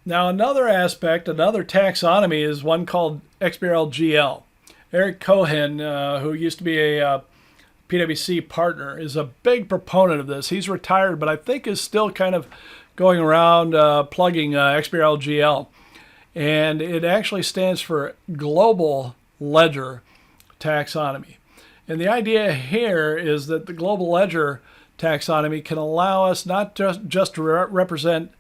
Now another aspect, another taxonomy is one called XBRL Gl. Eric Cohen, who used to be a PwC partner, is a big proponent of this. He's retired, but I think is still kind of going around plugging XBRL Gl. And it actually stands for Global Ledger Taxonomy. And the idea here is that the Global Ledger taxonomy can allow us not just to represent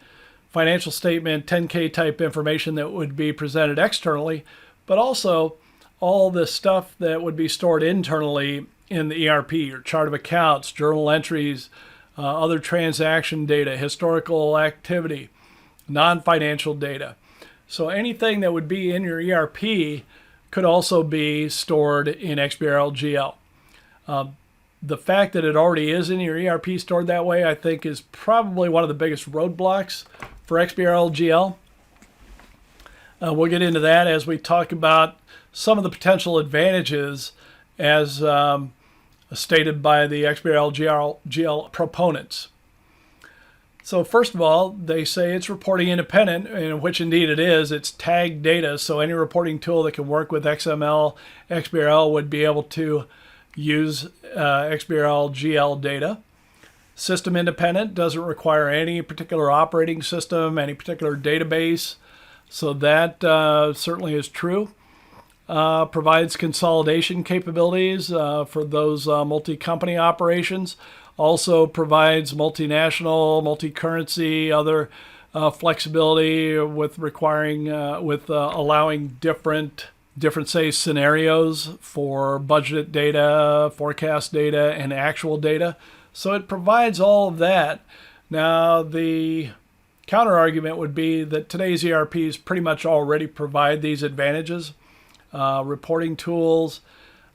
financial statement 10K type information that would be presented externally, but also all the stuff that would be stored internally in the ERP, your chart of accounts, journal entries, other transaction data, historical activity, non-financial data. So anything that would be in your ERP could also be stored in XBRL Gl. The fact that it already is in your ERP stored that way, I think, is probably one of the biggest roadblocks for XBRL Gl. We'll get into that as we talk about some of the potential advantages as stated by the XBRL Gl proponents. So first of all, they say it's reporting independent, in which indeed it is. It's tagged data, so any reporting tool that can work with XML, XBRL would be able to use XBRL Gl data. System independent, doesn't require any particular operating system, any particular database, so that certainly is true. Provides consolidation capabilities for those multi-company operations. Also provides multinational, multi-currency, other flexibility with allowing different say scenarios for budget data, forecast data, and actual data. So it provides all of that. Now the counter argument would be that today's ERPs pretty much already provide these advantages. Reporting tools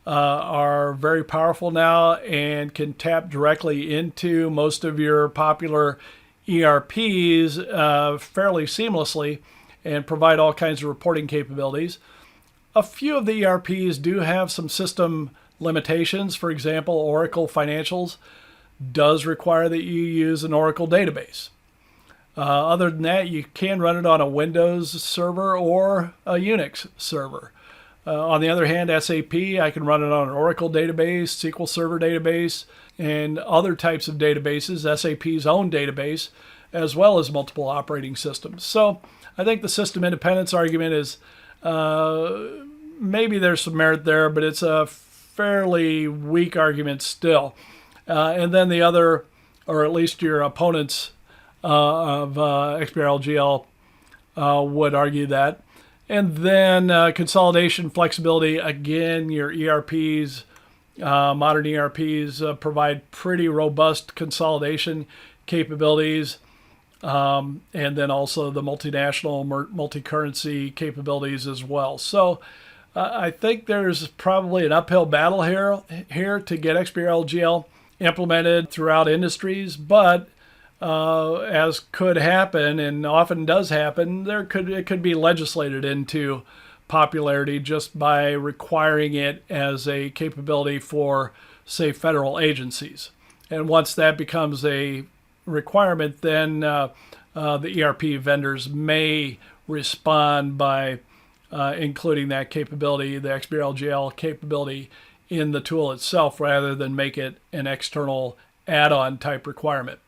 are very powerful now and can tap directly into most of your popular ERPs fairly seamlessly and provide all kinds of reporting capabilities. A few of the ERPs do have some system limitations. For example, Oracle Financials does require that you use an Oracle database. Other than that, you can run it on a Windows server or a Unix server. On the other hand, SAP, I can run it on an Oracle database, SQL Server database, and other types of databases, SAP's own database, as well as multiple operating systems. So I think the system independence argument is maybe there's some merit there, but it's a fairly weak argument still. And then the other, or at least your opponents of XBRL Gl would argue that. And then consolidation flexibility, again, your ERPs, modern ERPs provide pretty robust consolidation capabilities. And then also the multinational, multi-currency capabilities as well. So I think there's probably an uphill battle here to get XBRL Gl implemented throughout industries, but as could happen and often does happen, it could be legislated into popularity just by requiring it as a capability for, say, federal agencies. And once that becomes a requirement, then the ERP vendors may respond by including that capability, the XBRL Gl capability, in the tool itself rather than make it an external add-on type requirement.